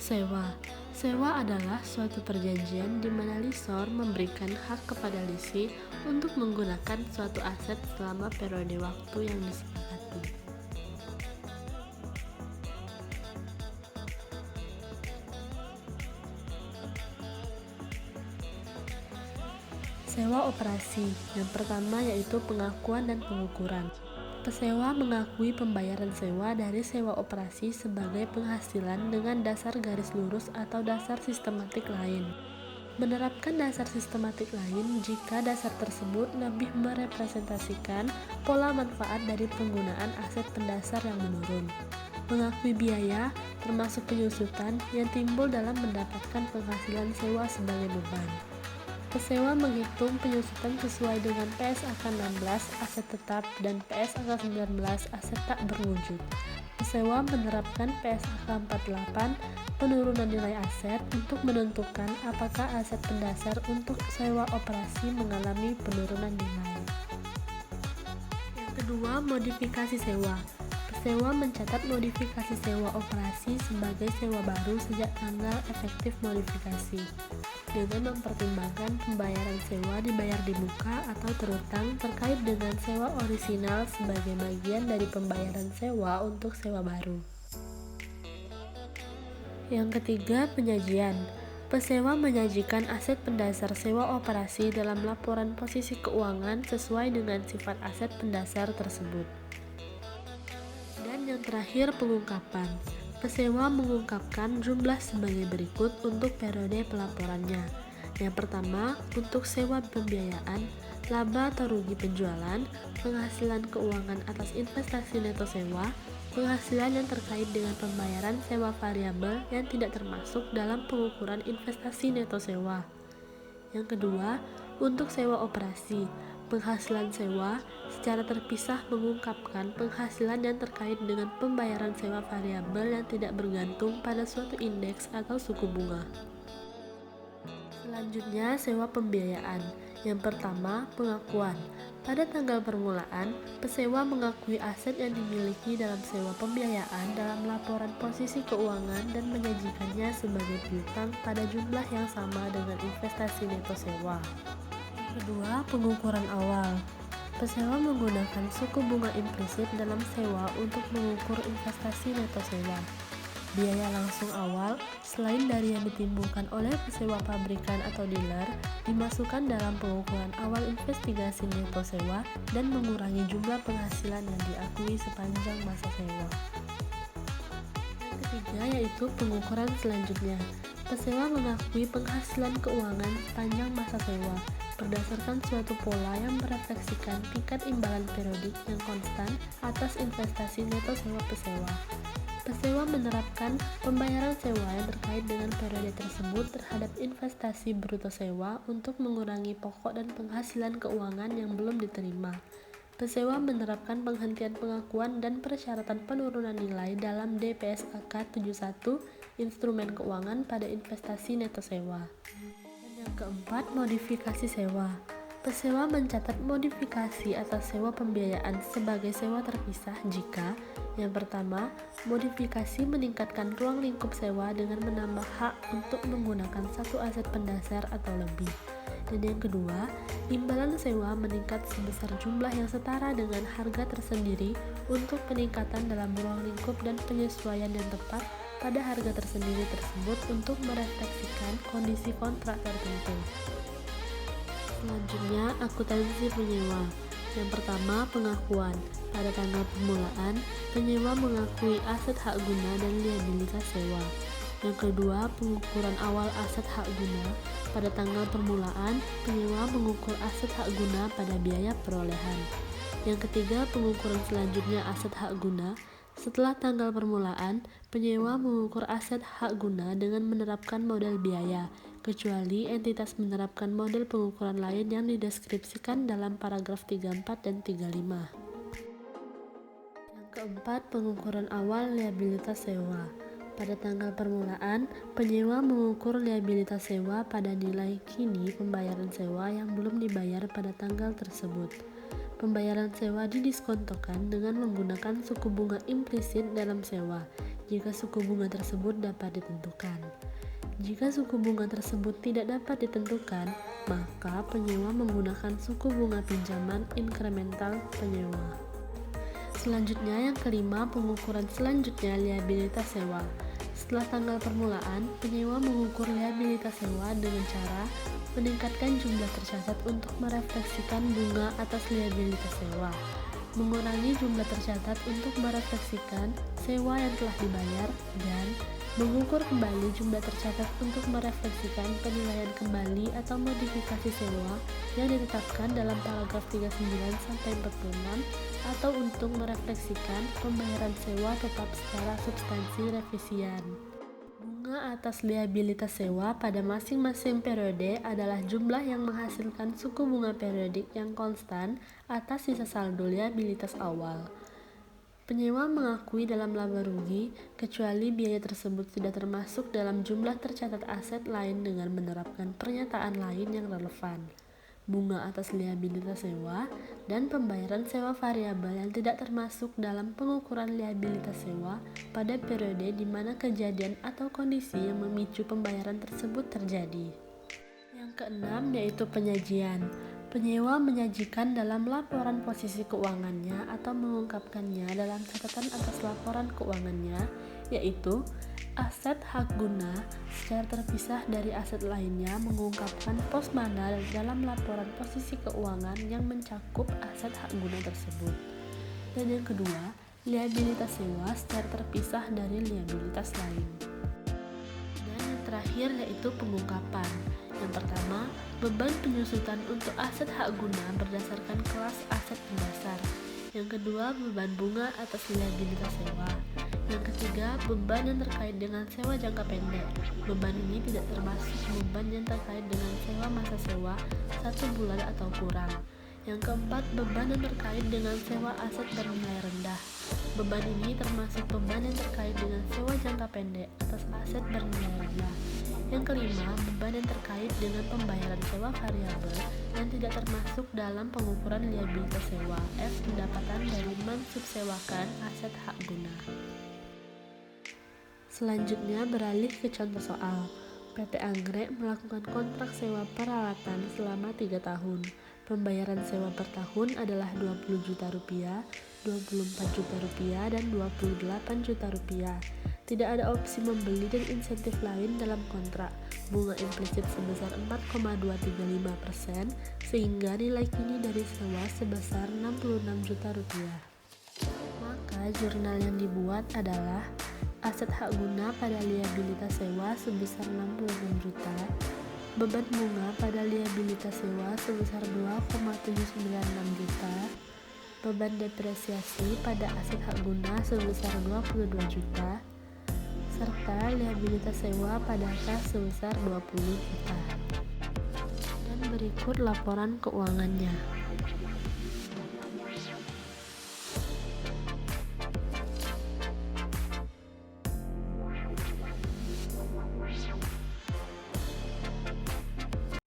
Sewa. Sewa adalah suatu perjanjian di mana lessor memberikan hak kepada lessee untuk menggunakan suatu aset selama periode waktu yang disepakati. Sewa operasi. Yang pertama yaitu pengakuan dan pengukuran. Pesewa mengakui pembayaran sewa dari sewa operasi sebagai penghasilan dengan dasar garis lurus atau dasar sistematik lain. Menerapkan dasar sistematik lain jika dasar tersebut lebih merepresentasikan pola manfaat dari penggunaan aset pendasar yang menurun. Mengakui biaya, termasuk penyusutan, yang timbul dalam mendapatkan penghasilan sewa sebagai beban. Pesewa menghitung penyusutan sesuai dengan PS Angka 16 aset tetap dan PS Angka 19 aset tak berwujud. Pesewa menerapkan PS Angka 48 penurunan nilai aset untuk menentukan apakah aset pendasar untuk sewa operasi mengalami penurunan nilai. Yang kedua, modifikasi sewa. Pesewa mencatat modifikasi sewa operasi sebagai sewa baru sejak tanggal efektif modifikasi, dengan mempertimbangkan pembayaran sewa dibayar di muka atau terutang terkait dengan sewa orisinal sebagai bagian dari pembayaran sewa untuk sewa baru. Yang ketiga, penyajian. Pesewa menyajikan aset pendasar sewa operasi dalam laporan posisi keuangan sesuai dengan sifat aset pendasar tersebut. Dan yang terakhir, pengungkapan. Pesewa mengungkapkan jumlah sebagai berikut untuk periode pelaporannya. Yang pertama, untuk sewa pembiayaan, laba atau rugi penjualan, penghasilan keuangan atas investasi neto sewa, penghasilan yang terkait dengan pembayaran sewa variabel yang tidak termasuk dalam pengukuran investasi neto sewa. Yang kedua, untuk sewa operasi, penghasilan sewa secara terpisah mengungkapkan penghasilan yang terkait dengan pembayaran sewa variabel yang tidak bergantung pada suatu indeks atau suku bunga. Selanjutnya, sewa pembiayaan. Yang pertama, pengakuan. Pada tanggal permulaan, pesewa mengakui aset yang dimiliki dalam sewa pembiayaan dalam laporan posisi keuangan dan menyajikannya sebagai piutang pada jumlah yang sama dengan investasi neto sewa. Kedua, pengukuran awal. Pesewa menggunakan suku bunga implisit dalam sewa untuk mengukur investasi neto sewa. Biaya langsung awal, selain dari yang ditimbulkan oleh pesewa pabrikan atau dealer, dimasukkan dalam pengukuran awal investigasi neto sewa dan mengurangi jumlah penghasilan yang diakui sepanjang masa sewa. Yang ketiga yaitu pengukuran selanjutnya. Pesewa mengakui penghasilan keuangan sepanjang masa sewa berdasarkan suatu pola yang merefleksikan tingkat imbalan periodik yang konstan atas investasi neto sewa pesewa. Pesewa menerapkan pembayaran sewa yang terkait dengan periode tersebut terhadap investasi bruto sewa untuk mengurangi pokok dan penghasilan keuangan yang belum diterima. Pesewa menerapkan penghentian pengakuan dan persyaratan penurunan nilai dalam DPSAK 71 instrumen keuangan pada investasi neto sewa. Dan yang keempat, modifikasi sewa. Pesewa mencatat modifikasi atas sewa pembiayaan sebagai sewa terpisah jika yang pertama, modifikasi meningkatkan ruang lingkup sewa dengan menambah hak untuk menggunakan satu aset pendasar atau lebih. Dan yang kedua, imbalan sewa meningkat sebesar jumlah yang setara dengan harga tersendiri untuk peningkatan dalam ruang lingkup dan penyesuaian yang tepat pada harga tersendiri tersebut untuk merefleksikan kondisi kontrak tertentu. Selanjutnya, akuntansi penyewa. Yang pertama, pengakuan. Pada tanggal permulaan, penyewa mengakui aset hak guna dan liabilitas sewa. Yang kedua, pengukuran awal aset hak guna. Pada tanggal permulaan, penyewa mengukur aset hak guna pada biaya perolehan. Yang ketiga, pengukuran selanjutnya aset hak guna. Setelah tanggal permulaan, penyewa mengukur aset hak guna dengan menerapkan model biaya, kecuali entitas menerapkan model pengukuran lain yang dideskripsikan dalam paragraf 34 dan 35. Yang keempat, pengukuran awal liabilitas sewa. Pada tanggal permulaan, penyewa mengukur liabilitas sewa pada nilai kini pembayaran sewa yang belum dibayar pada tanggal tersebut. Pembayaran sewa didiskontokan dengan menggunakan suku bunga implisit dalam sewa, jika suku bunga tersebut dapat ditentukan. Jika suku bunga tersebut tidak dapat ditentukan, maka penyewa menggunakan suku bunga pinjaman inkremental penyewa. Selanjutnya yang kelima, pengukuran selanjutnya liabilitas sewa. Setelah tanggal permulaan, penyewa mengukur liabilitas sewa dengan cara meningkatkan jumlah tercatat untuk merefleksikan bunga atas liabilitas sewa, mengurangi jumlah tercatat untuk merefleksikan sewa yang telah dibayar, dan mengukur kembali jumlah tercatat untuk merefleksikan penilaian kembali atau modifikasi sewa yang ditetapkan dalam paragraf 39-46 atau untuk merefleksikan pembayaran sewa tetap secara substansi revisian. Bunga atas liabilitas sewa pada masing-masing periode adalah jumlah yang menghasilkan suku bunga periodik yang konstan atas sisa saldo liabilitas awal. Penyewa mengakui dalam laba rugi kecuali biaya tersebut tidak termasuk dalam jumlah tercatat aset lain dengan menerapkan pernyataan lain yang relevan. Bunga atas liabilitas sewa dan pembayaran sewa variabel yang tidak termasuk dalam pengukuran liabilitas sewa pada periode di mana kejadian atau kondisi yang memicu pembayaran tersebut terjadi. Yang keenam yaitu penyajian. Penyewa menyajikan dalam laporan posisi keuangannya atau mengungkapkannya dalam catatan atas laporan keuangannya, yaitu aset hak guna secara terpisah dari aset lainnya, mengungkapkan pos mana dalam laporan posisi keuangan yang mencakup aset hak guna tersebut. Dan yang kedua, liabilitas sewa secara terpisah dari liabilitas lain. Dan yang terakhir yaitu pengungkapan. Yang pertama, beban penyusutan untuk aset hak guna berdasarkan kelas aset pendasar. Yang kedua, beban bunga atas liabilitas sewa. Yang ketiga, beban yang terkait dengan sewa jangka pendek. Beban ini tidak termasuk beban yang terkait dengan sewa masa sewa 1 bulan atau kurang. Yang keempat, beban yang terkait dengan sewa aset bernilai rendah. Beban ini termasuk beban yang terkait dengan sewa jangka pendek atas aset bernilai rendah. Yang kelima, beban yang terkait dengan pembayaran sewa variabel yang tidak termasuk dalam pengukuran liabilitas sewa F pendapatan dari mensubsewakan aset hak guna. Selanjutnya beralih ke contoh soal. PT Anggrek melakukan kontrak sewa peralatan selama 3 tahun. Pembayaran sewa per tahun adalah Rp20 juta, Rp24 juta, dan Rp28 juta. Tidak ada opsi membeli dan insentif lain dalam kontrak. Bunga implisit sebesar 4,235%, sehingga nilai kini dari sewa sebesar Rp66 juta. Maka jurnal yang dibuat adalah aset hak guna pada liabilitas sewa sebesar Rp66 juta, beban bunga pada liabilitas sewa sebesar Rp2,796 juta, beban depresiasi pada aset hak guna sebesar Rp22 juta, serta liabilitas sewa pada kas sebesar Rp20 juta. Dan berikut laporan keuangannya.